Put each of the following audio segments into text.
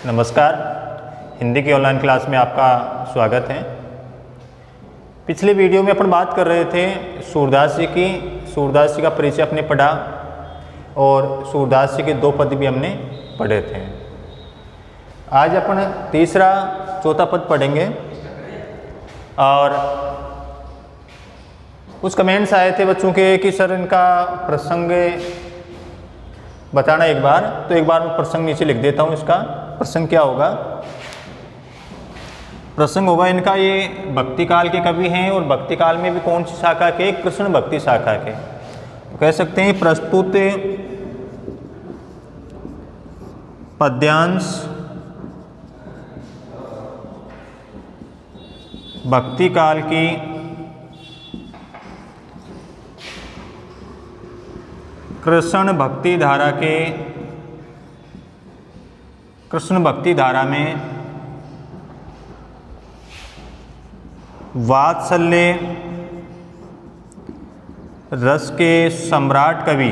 नमस्कार, हिंदी की online class में आपका स्वागत है। पिछले वीडियो में अपन बात कर रहे थे सूरदास जी का परिचय अपने पढ़ा और सूरदास जी के दो पद भी हमने पढ़े थे। आज अपन तीसरा चौथा पद पढ़ेंगे और कुछ कमेंट्स आए थे बच्चों के कि सर इनका प्रसंग बताना एक बार, तो एक बार मैं प्रसंग नीचे लिख देता हूँ। इसका प्रसंग क्या होगा? प्रसंग होगा इनका, ये भक्ति काल के कवि हैं और भक्ति काल में भी कौन सी शाखा के? कृष्ण भक्ति शाखा के। तो कह सकते हैं प्रस्तुत पद्यांश भक्ति काल की कृष्ण भक्ति धारा में वात्सल्य रस के सम्राट कवि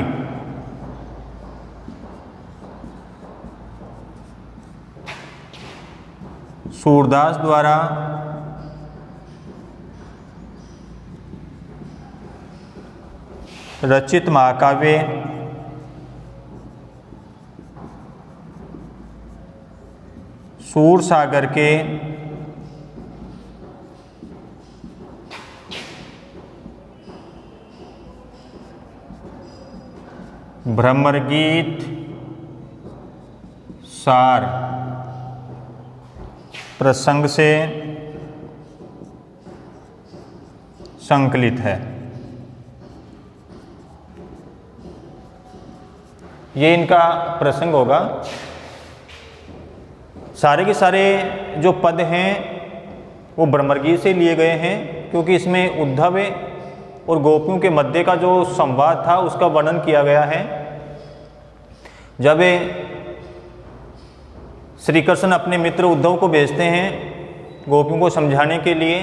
सूरदास द्वारा रचित महाकाव्य सूरसागर के भ्रमरगीत सार प्रसंग से संकलित है। ये इनका प्रसंग होगा। सारे के सारे जो पद हैं वो भ्रमरगीत से लिए गए हैं, क्योंकि इसमें उद्धव और गोपियों के मध्य का जो संवाद था उसका वर्णन किया गया है। जब श्री कृष्ण अपने मित्र उद्धव को भेजते हैं गोपियों को समझाने के लिए,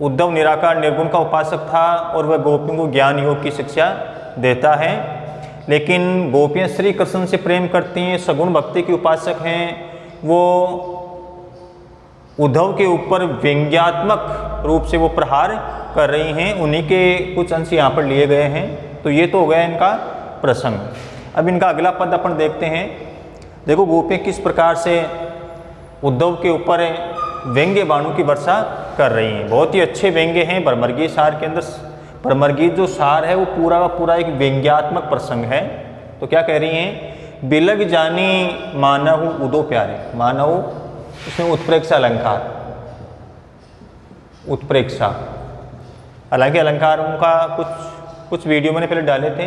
उद्धव निराकार निर्गुण का उपासक था और वह गोपियों को ज्ञान योग की शिक्षा देता है। लेकिन गोपियाँ श्री कृष्ण से प्रेम करती हैं, सगुण भक्ति की उपासक हैं। वो उद्धव के ऊपर व्यंग्यात्मक रूप से वो प्रहार कर रही हैं। उन्हीं के कुछ अंश यहाँ पर लिए गए हैं। तो ये तो हो गया इनका प्रसंग। अब इनका अगला पद अपन देखते हैं। देखो गोपियाँ किस प्रकार से उद्धव के ऊपर व्यंग्य बाणों की वर्षा कर रही हैं। बहुत ही अच्छे व्यंग्य हैं। भ्रमरगीत सार के अंदर भ्रमरगीत जो सार है वो पूरा का पूरा एक व्यंग्यात्मक प्रसंग है। तो क्या कह रही हैं? बिलग जानी मानहु उदो प्यारे। मानहु इसमें उत्प्रेक्षा अलंकार, उत्प्रेक्षा। हालांकि अलंकारों का कुछ वीडियो मैंने पहले डाले थे,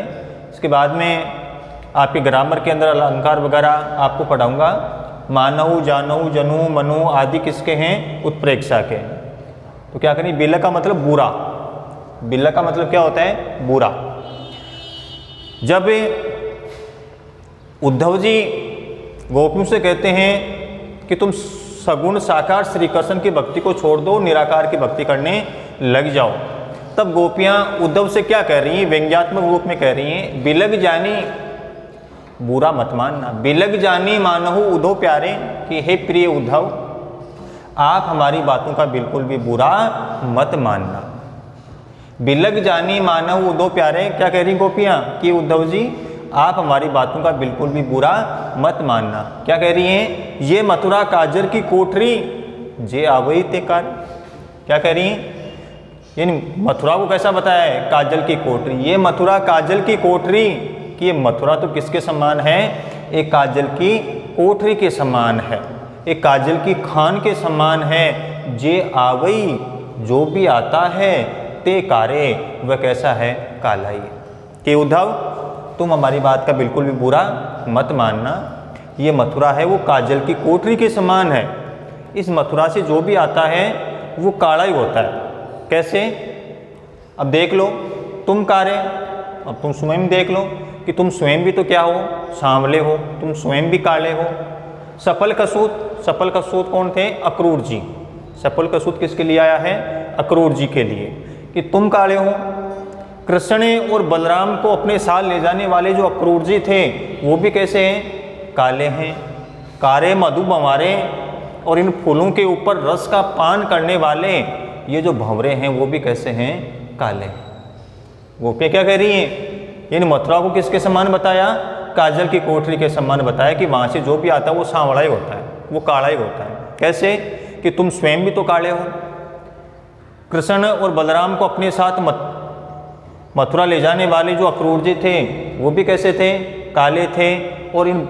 इसके बाद में आपके ग्रामर के अंदर अलंकार वगैरह आपको पढ़ाऊंगा। मानहु, जानहु, जनु, मनु आदि किसके हैं? उत्प्रेक्षा के। तो क्या करें? बिलग का मतलब बुरा। बिलग का मतलब क्या होता है? बुरा। जब उद्धव जी गोपियों से कहते हैं कि तुम सगुण साकार श्री कृष्ण की भक्ति को छोड़ दो, निराकार की भक्ति करने लग जाओ, तब गोपियाँ उद्धव से क्या कह रही हैं? व्यंग्यात्मक रूप में कह रही हैं, बिलग जानी, बुरा मत मानना। बिलग जानी मानहु उद्धव प्यारे, कि हे प्रिय उद्धव, आप हमारी बातों का बिल्कुल भी बुरा मत मानना। बिलग जानी मानहु उद्धव प्यारे, क्या कह रही गोपियाँ? कि उद्धव जी आप हमारी बातों का बिल्कुल भी बुरा मत मानना। क्या कह रही हैं? ये मथुरा काजर की कोठरी जे आवई ते कार। क्या कह रही हैं? यानी मथुरा को कैसा बताया है? काजल की कोठरी। ये मथुरा काजल की कोठरी, कि ये मथुरा तो किसके समान है? एक काजल की कोठरी के समान है, एक काजल की खान के समान है। जे आवई, जो भी आता है, ते कारे, वह कैसा है? काला ही। कि उद्धव तुम हमारी बात का बिल्कुल भी बुरा मत मानना। ये मथुरा है वो काजल की कोठरी के समान है। इस मथुरा से जो भी आता है वो काला ही होता है। कैसे? अब देख लो, तुम कारे, अब तुम स्वयं देख लो कि तुम स्वयं भी तो क्या हो? सांवले हो। तुम स्वयं भी काले हो। सफल कसूत कौन थे? अक्रूर जी। सफल कसूत किसके लिए आया है? अक्रूर जी के लिए, कि तुम काले हो। कृष्ण और बलराम को अपने साथ ले जाने वाले जो अक्रूर जी थे वो भी कैसे हैं? काले हैं। कारे मधु बमारे और इन फूलों के ऊपर रस का पान करने वाले ये जो भंवरे हैं वो भी कैसे हैं? काले हैं। गोपियाँ क्या कह रही हैं? इन मथुरा को किसके समान बताया? काजल की कोठरी के समान बताया कि वहाँ से जो भी आता है वो सांवला ही होता है, वो काला ही होता है। कैसे? कि तुम स्वयं भी तो काले हो। कृष्ण और बलराम को अपने साथ मथुरा ले जाने वाले जो अक्रूर जी थे वो भी कैसे थे? काले थे। और इन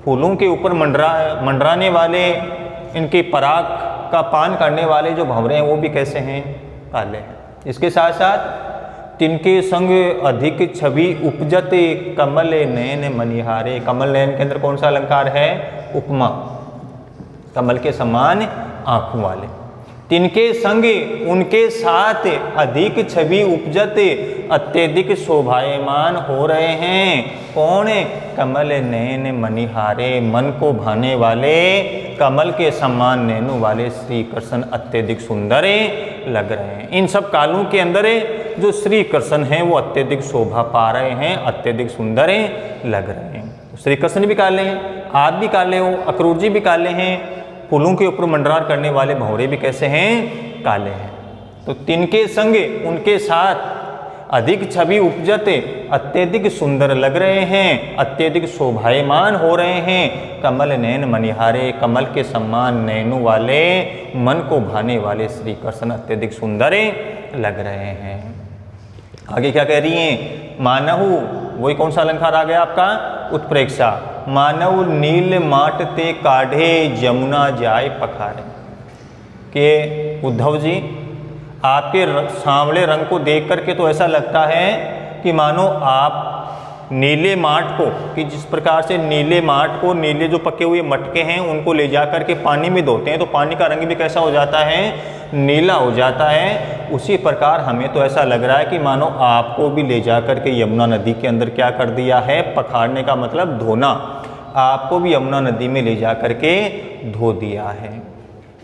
फूलों के ऊपर मंडराने वाले, इनके पराग का पान करने वाले जो भंवरे हैं वो भी कैसे हैं? काले हैं। इसके साथ साथ तिनके संग अधिक छवि उपजते कमल नयन मनिहारे। कमल नयन के अंदर कौन सा अलंकार है? उपमा। कमल के समान आंखों वाले। तिनके संग उनके साथ अधिक छवि उपजते अत्यधिक शोभायमान हो रहे हैं। कौन? कमल नयन मनिहारे, मन को भाने वाले, कमल के समान नैनों वाले श्री कृष्ण अत्यधिक सुंदर लग रहे हैं। इन सब कालों के अंदर जो श्री कृष्ण हैं वो अत्यधिक शोभा पा रहे हैं, अत्यधिक सुंदर लग रहे हैं। श्री कृष्ण भी काले हैं, आप भी काले हो, अक्रूर जी भी काले हैं, फूलों के ऊपर मंडरार करने वाले भंवरे भी कैसे हैं? काले हैं। तो तिनके संग उनके साथ अधिक छवि उपजते अत्यधिक सुंदर लग रहे हैं, अत्यधिक शोभायमान हो रहे हैं। कमल नयन मनिहारे, कमल के समान नैनों वाले, मन को भाने वाले श्री कृष्ण अत्यधिक सुंदर लग रहे हैं। आगे क्या कह रही हैं? मानहु, वही कौन सा अलंकार आ गया आपका? उत्प्रेक्षा। मानव नील माट ते काढ़े जमुना जाय पखारे। के उद्धव जी, आपके सांवले रंग को देख करके तो ऐसा लगता है कि मानो आप नीले माट को, कि जिस प्रकार से नीले माट को, नीले जो पके हुए मटके हैं उनको ले जा कर के पानी में धोते हैं तो पानी का रंग भी कैसा हो जाता है? नीला हो जाता है। उसी प्रकार हमें तो ऐसा लग रहा है कि मानो आपको भी ले जा कर के यमुना नदी के अंदर क्या कर दिया है? पखारने का मतलब धोना। आपको भी यमुना नदी में ले जा कर के धो दिया है।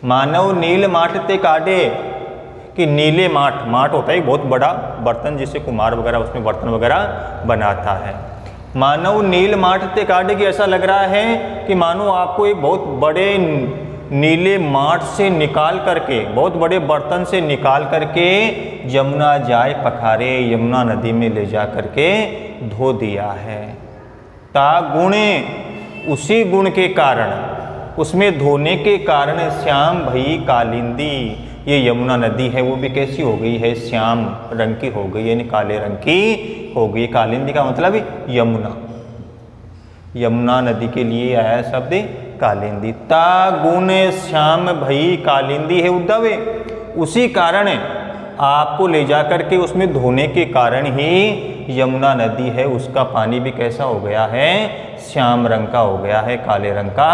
मानव नील माट ते काढ़े, कि नीले माट, माट होता है एक बहुत बड़ा बर्तन जिसे कुम्हार वगैरह उसमें बर्तन वगैरह बनाता है। मानव नील माट ते काढ़े, कि ऐसा लग रहा है कि मानो आपको एक बहुत बड़े नीले माट से निकाल करके, बहुत बड़े बर्तन से निकाल करके यमुना जाय पखारे, यमुना नदी में ले जा करके धो दिया है। ता गुणे, उसी गुण के कारण, उसमें धोने के कारण श्याम भई कालिंदी, ये यमुना नदी है वो भी कैसी हो गई है? श्याम रंग की हो गई, यानी काले रंग की हो गई। कालिंदी का मतलब यमुना, यमुना नदी के लिए आया शब्द कालिंदी। ता गुण श्याम भई कालिंदी है उद्धव, उसी कारण आपको ले जा करके उसमें धोने के कारण ही यमुना नदी है उसका पानी भी कैसा हो गया है? श्याम रंग का हो गया है, काले रंग का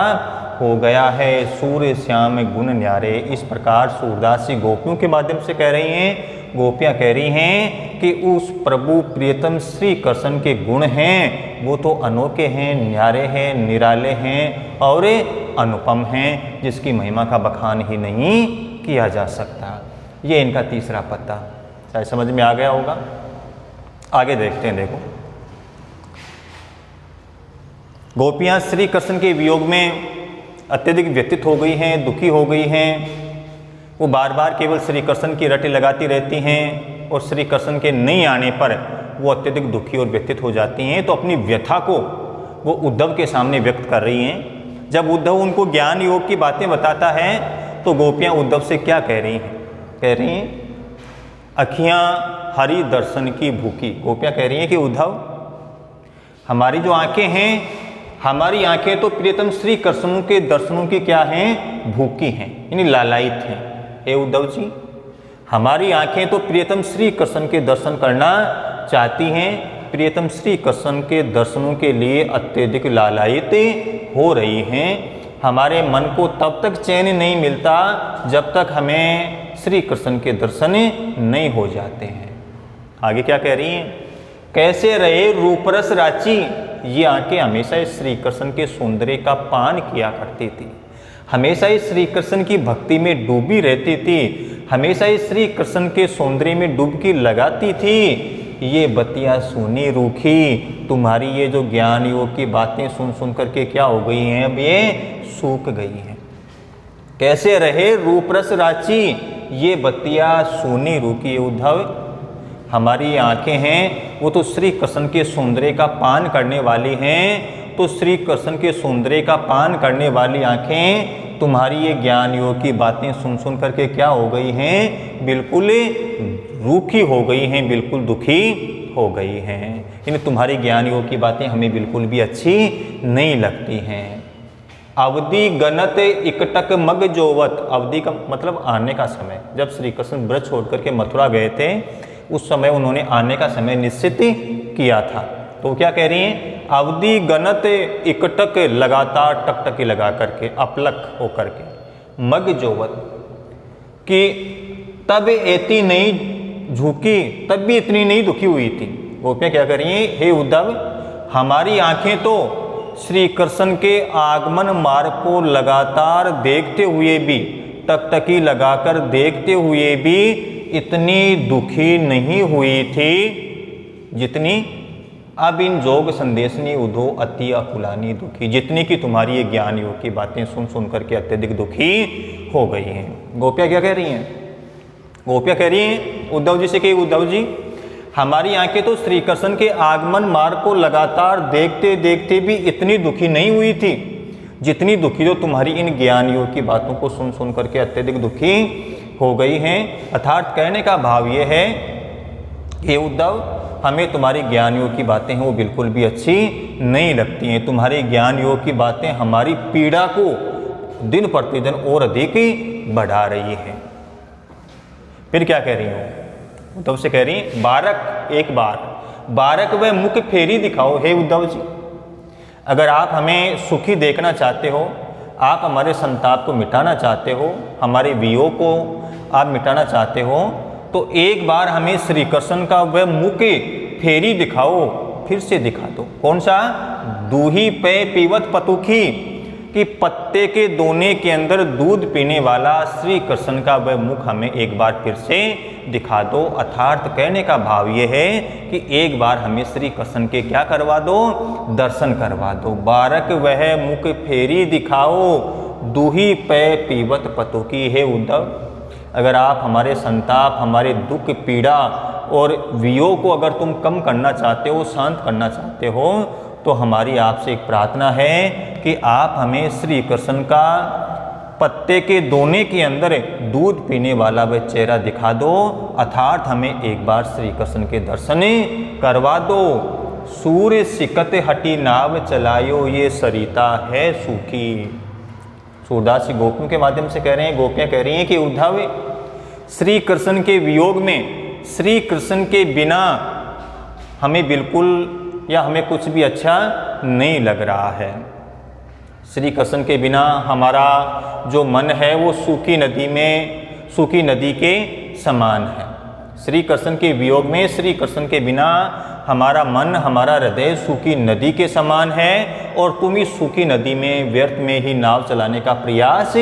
हो गया है। सूर्य श्याम गुण न्यारे, इस प्रकार सूरदास जी गोपियों के माध्यम से कह रही हैं। गोपियाँ कह रही हैं कि उस प्रभु प्रियतम श्री कृष्ण के गुण हैं वो तो अनोखे हैं, न्यारे हैं, निराले हैं और अनुपम हैं, जिसकी महिमा का बखान ही नहीं किया जा सकता। ये इनका तीसरा पत्ता, शायद समझ में आ गया होगा। आगे देखते हैं। देखो, गोपियाँ श्री कृष्ण के वियोग में अत्यधिक व्यथित हो गई हैं, दुखी हो गई हैं। वो बार बार केवल श्री कृष्ण की रटे लगाती रहती हैं और श्री कृष्ण के नहीं आने पर वो अत्यधिक दुखी और व्यथित हो जाती हैं। तो अपनी व्यथा को वो उद्धव के सामने व्यक्त कर रही हैं। जब उद्धव उनको ज्ञान योग की बातें बताता है तो गोपियाँ उद्धव से क्या कह रही हैं? कह रही हैं, अखियाँ हरि दर्शन की भूखी। गोपियाँ कह रही हैं कि उद्धव, हमारी जो आंखें हैं, हमारी आंखें तो प्रियतम श्री कृष्ण के दर्शनों की क्या हैं? भूखी हैं, यानी लालायित हैं। हे उद्धव जी, हमारी आंखें तो प्रियतम श्री कृष्ण के दर्शन करना चाहती हैं, प्रियतम श्री कृष्ण के दर्शनों के लिए अत्यधिक लालायित हो रही हैं। हमारे मन को तब तक चैन नहीं मिलता जब तक हमें श्री कृष्ण के दर्शन नहीं हो जाते हैं। आगे क्या कह रही हैं? कैसे रहे रूपरस राची, ये आंखें हमेशा इस श्री कृष्ण के सौंदर्य का पान किया करती थी, हमेशा इस श्री कृष्ण की भक्ति में डूबी रहती थी, हमेशा इस श्री कृष्ण के सौंदर्य में डुबकी लगाती थी। ये बतिया सुनी रूखी, तुम्हारी ये जो ज्ञान योग की बातें सुन सुन करके क्या हो गई हैं, अब ये सूख गई हैं। कैसे रहे रूप रस राची, ये बतिया सुनी रूखी। उद्धव, हमारी आंखें हैं वो तो श्री कृष्ण के सौंदर्य का पान करने वाली हैं, तो श्री कृष्ण के सौंदर्य का पान करने वाली आंखें तुम्हारी ये ज्ञान योग की बातें सुन सुन करके क्या हो गई हैं, बिल्कुल रूखी हो गई हैं, बिल्कुल दुखी हो गई हैं। इन तुम्हारी ज्ञान योग की बातें हमें बिल्कुल भी अच्छी नहीं लगती हैं। अवधि गणत इकटक मग जोवत, अवधि का मतलब आने का समय। जब श्री कृष्ण ब्रज छोड़ करके मथुरा गए थे, उस समय उन्होंने आने का समय निश्चित किया था। तो क्या कह रही हैं, अवधि गणत इकटक, लगातार टकटकी लगा करके, अपलक होकर के, मग जोवत, कि तब एती नहीं झुकी, तब भी इतनी नहीं दुखी हुई थी। गोपियाँ क्या कर रही हैं, हे उद्धव, हमारी आंखें तो श्री कृष्ण के आगमन मार्ग को लगातार देखते हुए भी, टकटकी लगाकर देखते हुए भी इतनी दुखी नहीं हुई थी जितनी अब इन जोग संदेशनी उधो अति अकुलानी दुखी, जितनी कि तुम्हारी ये ज्ञान योग की बातें सुन सुन करके अत्यधिक दुखी हो गई हैं। गोपियाँ क्या कह रही हैं, गोपियाँ कह रही हैं उद्धव जी से कि उद्धव जी, हमारी आंखें तो श्री कृष्ण के आगमन मार्ग को लगातार देखते देखते भी इतनी दुखी नहीं हुई थी जितनी दुखी जो तुम्हारी इन ज्ञान योग की बातों को सुन सुन करके अत्यधिक दुखी हो गई हैं। अर्थात कहने का भाव ये है कि उद्धव, हमें तुम्हारी ज्ञान योग की बातें हैं वो बिल्कुल भी अच्छी नहीं लगती हैं। तुम्हारे ज्ञान योग की बातें हमारी पीड़ा को दिन प्रतिदिन और अधिक बढ़ा रही हैं। फिर क्या कह रही हूँ, उद्धव से कह रही, बारक, एक बारक वह मुख फेरी दिखाओ। हे उद्धव जी, अगर आप हमें सुखी देखना चाहते हो, आप हमारे संताप को मिटाना चाहते हो, हमारे वियोग को आप मिटाना चाहते हो, तो एक बार हमें श्री कृष्ण का वह मुख फेरी दिखाओ, फिर से दिखा दो। कौन सा, दूही पे पीवत पतुखी, कि पत्ते के दोने के अंदर दूध पीने वाला श्री कृष्ण का वह मुख हमें एक बार फिर से दिखा दो। अर्थात कहने का भाव ये है कि एक बार हमें श्री कृष्ण के क्या करवा दो, दर्शन करवा दो। बारक वह मुख फेरी दिखाओ, दूही पे पीवत पतुखी। हे उद्धव, अगर आप हमारे संताप, हमारे दुख, पीड़ा और वियोग को अगर तुम कम करना चाहते हो, शांत करना चाहते हो, तो हमारी आपसे एक प्रार्थना है कि आप हमें श्री कृष्ण का पत्ते के दोने के अंदर दूध पीने वाला वह चेहरा दिखा दो। अर्थात हमें एक बार श्री कृष्ण के दर्शन करवा दो। सूर्य सिकत हटी नाव चलायो, ये सरिता है सूखी। सूरदास जी गोपियों के माध्यम से कह रहे हैं, गोपियाँ कह रही हैं कि उद्धव, श्री कृष्ण के वियोग में, श्री कृष्ण के बिना हमें बिल्कुल या हमें कुछ भी अच्छा नहीं लग रहा है। श्री कृष्ण के बिना हमारा जो मन है वो सूखी नदी में, सूखी नदी के समान है। श्री कृष्ण के वियोग में, श्री कृष्ण के बिना हमारा मन, हमारा हृदय सूखी नदी के समान है, और तुम इस सूखी नदी में व्यर्थ में ही नाव चलाने का प्रयास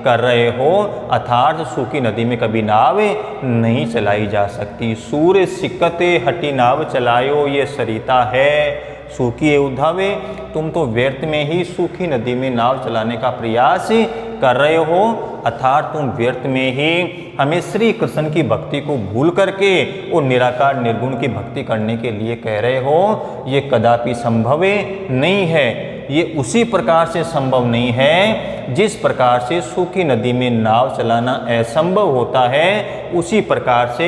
कर रहे हो। अर्थात सूखी नदी में कभी नाव नहीं चलाई जा सकती। सूर्य सिकते हटी नाव चलायो, ये सरिता है सूखी। है उद्धव, तुम तो व्यर्थ में ही सूखी नदी में नाव चलाने का प्रयास कर रहे हो। अर्थात तुम व्यर्थ में ही हमें श्री कृष्ण की भक्ति को भूल करके और निराकार निर्गुण की भक्ति करने के लिए कह रहे हो। ये कदापि संभव नहीं है। ये उसी प्रकार से संभव नहीं है जिस प्रकार से सूखी नदी में नाव चलाना असंभव होता है, उसी प्रकार से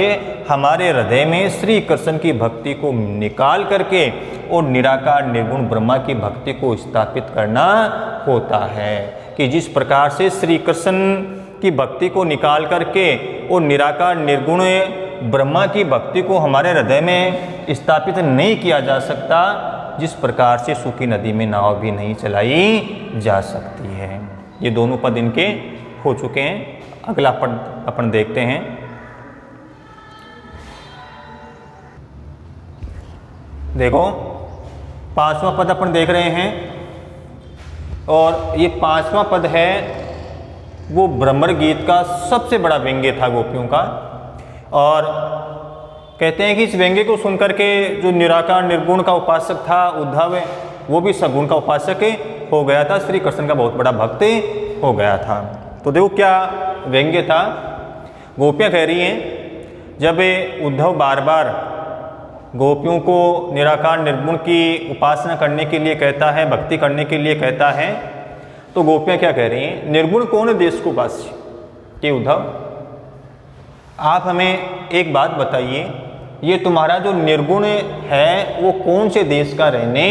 हमारे हृदय में श्री कृष्ण की भक्ति को निकाल करके और निराकार निर्गुण ब्रह्मा की भक्ति को स्थापित करना होता है। कि जिस प्रकार से श्री कृष्ण की भक्ति को निकाल करके और निराकार निर्गुण ब्रह्मा की भक्ति को हमारे हृदय में स्थापित नहीं किया जा सकता, जिस प्रकार से सूखी नदी में नाव भी नहीं चलाई जा सकती है। ये दोनों पद इनके हो चुके हैं। अगला पद अपन देखते हैं। देखो, पांचवा पद अपन देख रहे हैं, और ये पांचवा पद है वो भ्रमर गीत का सबसे बड़ा व्यंग्य था गोपियों का। और कहते हैं कि इस व्यंग्य को सुनकर के जो निराकार निर्गुण का उपासक था उद्धव, वो भी सगुण का उपासक हो गया था, श्री कृष्ण का बहुत बड़ा भक्त हो गया था। तो देखो क्या व्यंग्य था। गोपियाँ कह रही हैं, जब उद्धव बार बार गोपियों को निराकार निर्गुण की उपासना करने के लिए कहता है, भक्ति करने के लिए कहता है, तो गोपियाँ क्या कह रही हैं, निर्गुण कौन है देश को वासी? कि उद्धव आप हमें एक बात बताइए, ये तुम्हारा जो निर्गुण है वो कौन से देश का रहने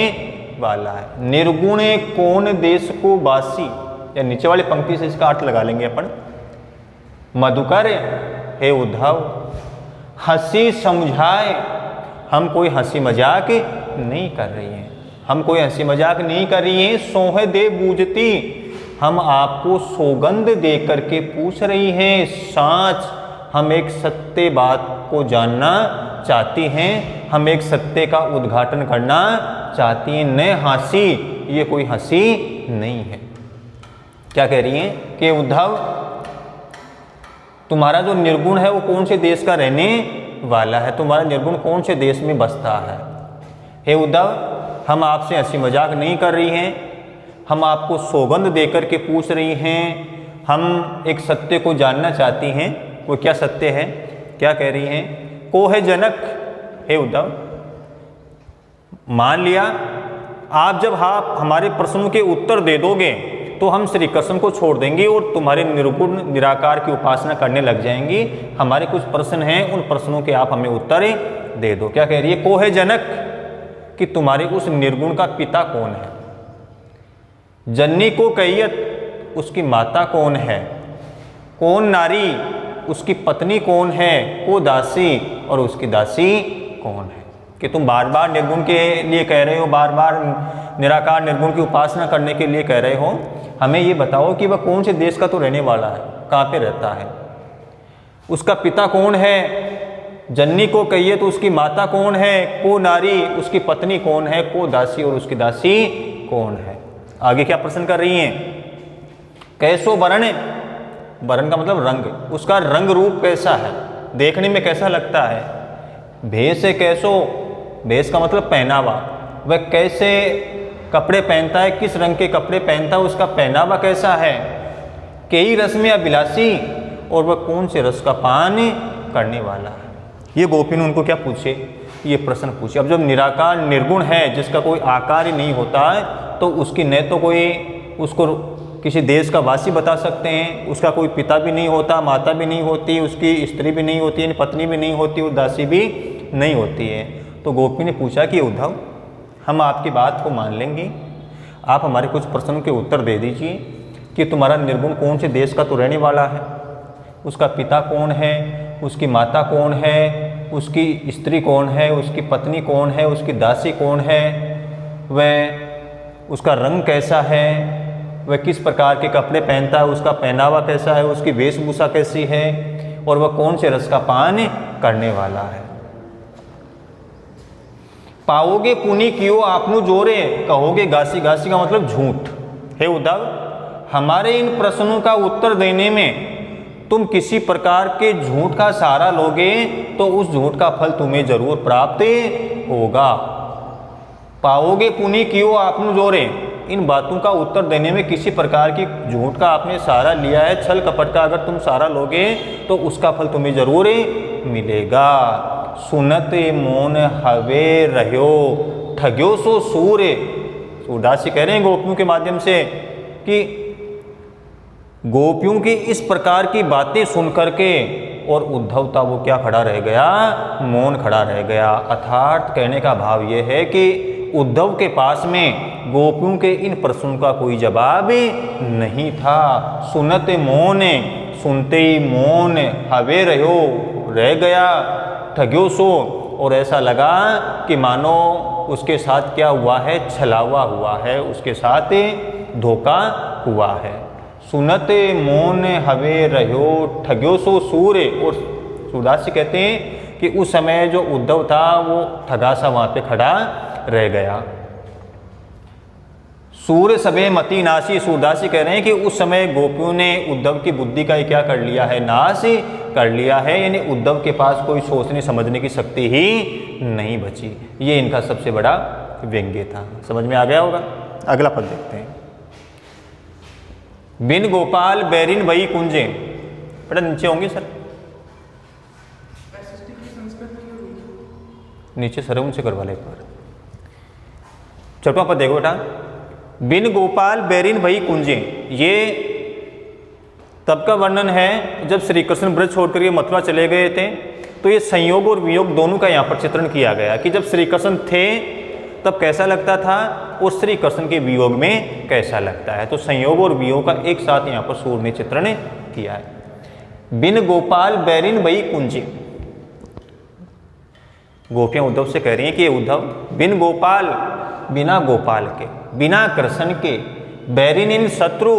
वाला है? निर्गुण कौन देश को वासी, या नीचे वाली पंक्ति से इसका अर्थ लगा लेंगे अपन। मधुकर हे उद्धव हंसी समझाए, हम कोई हंसी मजाक नहीं कर रही हैं, हम कोई हंसी मजाक नहीं कर रही हैं। सोहे दे बूझती, हम आपको सौगंध दे करके पूछ रही हैं, साँच हम एक सत्य बात को जानना चाहती हैं, हम एक सत्य का उद्घाटन करना चाहती हैं, न हंसी, ये कोई हंसी नहीं है। क्या कह रही हैं कि उद्धव तुम्हारा जो निर्गुण है वो कौन से देश का रहने वाला है, तुम्हारा निर्गुण कौन से देश में बसता है? हे उद्धव हम आपसे हंसी मजाक नहीं कर रही हैं, हम आपको सौगंध देकर के पूछ रही हैं, हम एक सत्य को जानना चाहती हैं। वो क्या सत्य है? क्या कह रही हैं? को है जनक, हे उद्धव मान लिया आप जब आप हमारे प्रश्नों के उत्तर दे दोगे तो हम श्री कृष्ण को छोड़ देंगे और तुम्हारे निर्गुण निराकार की उपासना करने लग जाएंगी। हमारे कुछ प्रश्न हैं, उन प्रश्नों के आप हमें उत्तर दे दो। क्या कह रही है? को है जनक, कि तुम्हारे उस निर्गुण का पिता कौन है? जननी को कहियत, उसकी माता कौन है? कौन नारी, उसकी पत्नी कौन है? को दासी, और उसकी दासी कौन है? कि तुम बार बार निर्गुण के लिए कह रहे हो, बार बार निराकार निर्गुण की उपासना करने के लिए कह रहे हो, हमें ये बताओ कि वह कौन से देश का तो रहने वाला है, कहाँ पे रहता है, उसका पिता कौन है? जननी को कहिए तो उसकी माता कौन है? को नारी, उसकी पत्नी कौन है? को दासी, और उसकी दासी कौन है? आगे क्या प्रश्न कर रही हैं? कैसो वर्ण, वर्ण का मतलब रंग, उसका रंग रूप कैसा है, देखने में कैसा लगता है? भेष है कैसो, भेष का मतलब पहनावा, वह कैसे कपड़े पहनता है, किस रंग के कपड़े पहनता है, उसका पहनावा कैसा है? कई रस में अभिलाषी, और वह कौन से रस का पान करने वाला है? ये गोपी ने उनको क्या पूछे? ये प्रश्न पूछे। अब जब निराकार निर्गुण है जिसका कोई आकार ही नहीं होता है, तो उसकी न तो कोई उसको किसी देश का वासी बता सकते हैं, उसका कोई पिता भी नहीं होता, माता भी नहीं होती, उसकी स्त्री भी नहीं होती, पत्नी भी नहीं होती, और दासी भी नहीं होती है। तो गोपी ने पूछा कि उद्धव हम आपकी बात को मान लेंगे, आप हमारे कुछ प्रश्नों के उत्तर दे दीजिए कि तुम्हारा निर्गुण कौन से देश का तो रहने वाला है, उसका पिता कौन है, उसकी माता कौन है, उसकी स्त्री कौन है, उसकी पत्नी कौन है, उसकी दासी कौन है, वह उसका रंग कैसा है, वह किस प्रकार के कपड़े पहनता है, उसका पहनावा कैसा है, उसकी वेशभूषा कैसी है, और वह कौन से रस का पान करने वाला है? पाओगे पुनि कियो आपनु जोरे, कहोगे घासी, घासी का मतलब झूठ। हे उद्धव हमारे इन प्रश्नों का उत्तर देने में तुम किसी प्रकार के झूठ का सहारा लोगे तो उस झूठ का फल तुम्हें जरूर प्राप्त होगा। पाओगे पुनि कियो आपनु जोरे, इन बातों का उत्तर देने में किसी प्रकार की झूठ का आपने सहारा लिया है, छल कपट का अगर तुम सहारा लोगे तो उसका फल तुम्हें जरूर मिलेगा। सुनत मोन हवे रह्यो, ठग्यो सो सूर्य। सूरदास जी कह रहे हैं गोपियों के माध्यम से कि गोपियों की इस प्रकार की बातें सुन करके और उद्धव था वो क्या खड़ा रह गया? मौन खड़ा रह गया। अर्थात कहने का भाव ये है कि उद्धव के पास में गोपियों के इन प्रश्नों का कोई जवाब नहीं था। सुनत मौन, सुनते ही मौन, हवे रहो, रह गया, ठग्यो सो, और ऐसा लगा कि मानो उसके साथ क्या हुआ है? छलावा हुआ है, उसके साथ धोखा हुआ है। सुनत मौन हवे रहो, ठग्यो सो सूर्य। और सूरदास जी कहते हैं कि उस समय जो उद्धव था वो ठगा सा वहाँ पे खड़ा रह गया। सूर्य सबे मति नासी। सूरदास जी कह रहे हैं कि उस समय गोपियों ने उद्धव की बुद्धि का क्या कर लिया है? नाश कर लिया है, यानी उद्धव के पास कोई सोचने समझने की शक्ति ही नहीं बची। ये इनका सबसे बड़ा व्यंग्य था। समझ में आ गया होगा। अगला पद देखते हैं। बिन गोपाल बैरिन वही कुंजे, बेटा नीचे होंगे सर, नीचे सर उनसे करवा ले एक बार। छठवां पद देखो बेटा, बिन गोपाल बैरिन वही कुंजे, ये तब का वर्णन है जब श्री कृष्ण ब्रज छोड़कर ये मथुरा चले गए थे। तो ये संयोग और वियोग दोनों का यहाँ पर चित्रण किया गया कि जब श्री कृष्ण थे तब कैसा लगता था और श्री कृष्ण के वियोग में कैसा लगता है। तो संयोग और वियोग का एक साथ यहाँ पर सूर ने चित्रण किया है। बिन गोपाल बैरिन वही कुंजे, गोपियां उद्धव से कह रही हैं कि उद्धव बिन गोपाल, बिना गोपाल के, बिना कृष्ण के, बैरिन इन शत्रु,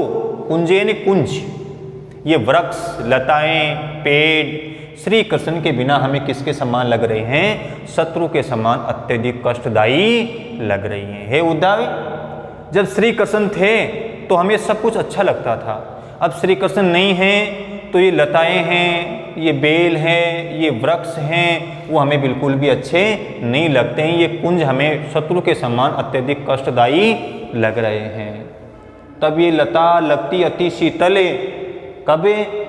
कुंजेन कुंज, ये वृक्ष, लताएं, पेड़ श्री कृष्ण के बिना हमें किसके समान लग रहे हैं? शत्रु के समान अत्यधिक कष्टदायी लग रही हैं। हे उद्धव, जब श्री कृष्ण थे तो हमें सब कुछ अच्छा लगता था, अब श्री कृष्ण नहीं हैं तो ये लताएं हैं, ये बेल हैं, ये वृक्ष हैं, वो हमें बिल्कुल भी अच्छे नहीं लगते हैं। ये कुंज हमें शत्रु के समान अत्यधिक कष्टदायी लग रहे हैं। तब ये लता लगती अति शीतले, कब?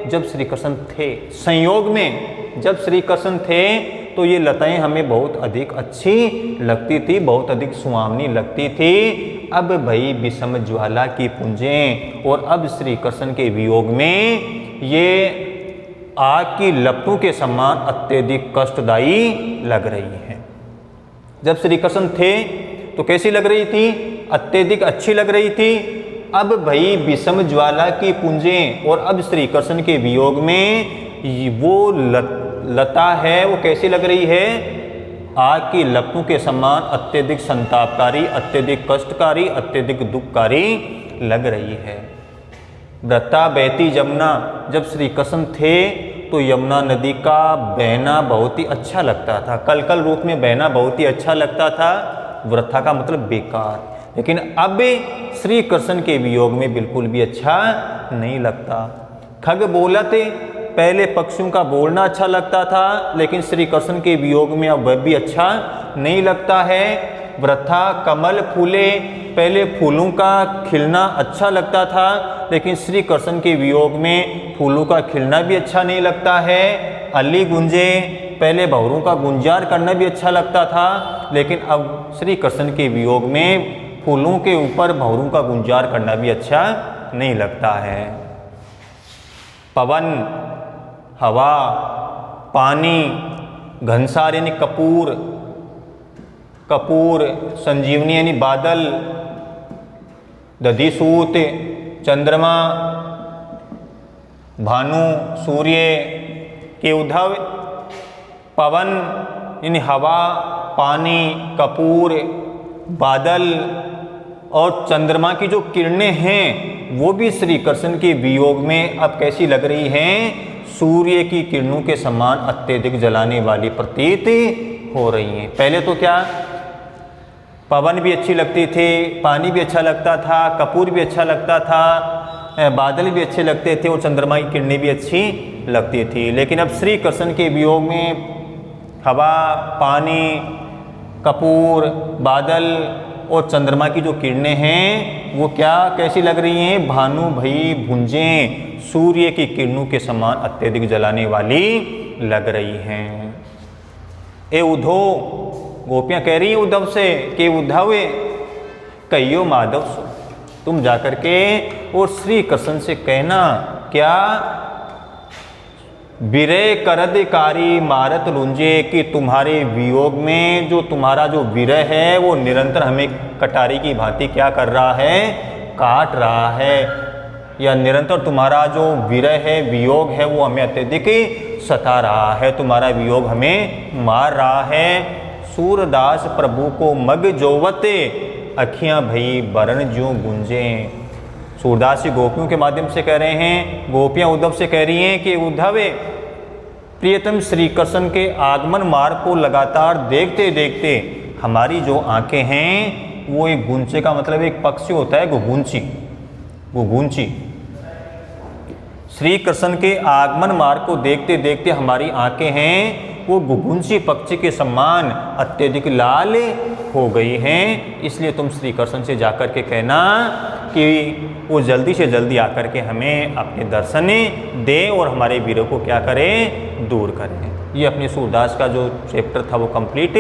जब श्री कृष्ण थे। संयोग में जब श्री कृष्ण थे तो ये लताएं हमें बहुत अधिक अच्छी लगती थी, बहुत अधिक सुहावनी लगती थी। अब भई विषम ज्वाला की पुंजें, और अब श्री कृष्ण के वियोग में ये आग की लपटों के समान अत्यधिक कष्टदायी लग रही हैं। जब श्री कृष्ण थे तो कैसी लग रही थी? अत्यधिक अच्छी लग रही थी। अब भई विषम ज्वाला की पुंजें, और अब श्री कृष्ण के वियोग में वो लता है वो कैसी लग रही है? आग की लपटों के समान अत्यधिक संतापकारी, अत्यधिक कष्टकारी, अत्यधिक दुखकारी लग रही है। व्रता बहती यमुना, जब श्री कृष्ण थे तो यमुना नदी का बहना बहुत ही अच्छा लगता था, कल कल रूप में बहना बहुत ही अच्छा लगता था। व्रथा का मतलब बेकार, लेकिन अब श्री कृष्ण के वियोग में बिल्कुल भी अच्छा नहीं लगता। खग बोलते, पहले पक्षियों का बोलना अच्छा लगता था, लेकिन श्री कृष्ण के वियोग में अब वह भी अच्छा नहीं लगता है। वृथा कमल फूले, पहले फूलों का खिलना अच्छा लगता था, लेकिन श्री कृष्ण के वियोग में फूलों का खिलना भी अच्छा नहीं लगता है। अली गुंजे, पहले भंवरों का गुंजार करना भी अच्छा लगता था, लेकिन अब श्री कृष्ण के वियोग में फूलों के ऊपर भंवरों का गुंजार करना भी अच्छा नहीं लगता है। पवन, हवा, पानी, घनसार यानी कपूर, कपूर, संजीवनी यानी बादल, दधिसूत, चंद्रमा, भानु, सूर्य के उद्धव। पवन यानी हवा, पानी, कपूर, बादल और चंद्रमा की जो किरणें हैं वो भी श्री कृष्ण के वियोग में अब कैसी लग रही हैं? सूर्य की किरणों के समान अत्यधिक जलाने वाली प्रतीत हो रही हैं। पहले तो क्या, पवन भी अच्छी लगती थी, पानी भी अच्छा लगता था, कपूर भी अच्छा लगता था, बादल भी अच्छे लगते थे और चंद्रमा की किरणें भी अच्छी लगती थी। लेकिन अब श्री कृष्ण के वियोग में हवा, पानी, कपूर, बादल और चंद्रमा की जो किरणें हैं वो क्या कैसी लग रही हैं? भानु भई भुंजें, सूर्य की किरणों के समान अत्यधिक जलाने वाली लग रही हैं। ए उद्धव, गोपियां कह रही हैं उद्धव से कि उद्धव कहियो माधव सो, तुम जाकर के और श्री कृष्ण से कहना क्या? विरह करदकारी मारत रुंजे, कि तुम्हारे वियोग में जो तुम्हारा जो विरह है वो निरंतर हमें कटारी की भांति क्या कर रहा है? काट रहा है, या निरंतर तुम्हारा जो विरह है, वियोग है वो हमें अत्यधिक सता रहा है, तुम्हारा वियोग हमें मार रहा है। सूरदास प्रभु को मग जोवते, अखियां भई बरन ज्यों गुंजें। सूरदास जी गोपियों के माध्यम से कह रहे हैं, गोपियां उद्धव से कह रही हैं कि उद्धव प्रियतम श्री कृष्ण के आगमन मार्ग को लगातार देखते देखते हमारी जो आंखें हैं वो एक गुंचे का मतलब एक पक्षी होता है, गुगुंची, गुगुंची। श्री कृष्ण के आगमन मार्ग को देखते देखते हमारी आंखें हैं वो गुगुंसी पक्षी के समान अत्यधिक लाल हो गई हैं। इसलिए तुम श्री कृष्ण से जाकर के कहना कि वो जल्दी से जल्दी आकर के हमें अपने दर्शन दे और हमारे वीरों को क्या करें, दूर करें। ये अपने सूरदास का जो चैप्टर था वो कंप्लीट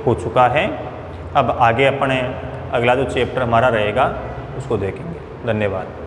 हो चुका है। अब आगे अपने अगला जो चैप्टर हमारा रहेगा उसको देखेंगे। धन्यवाद।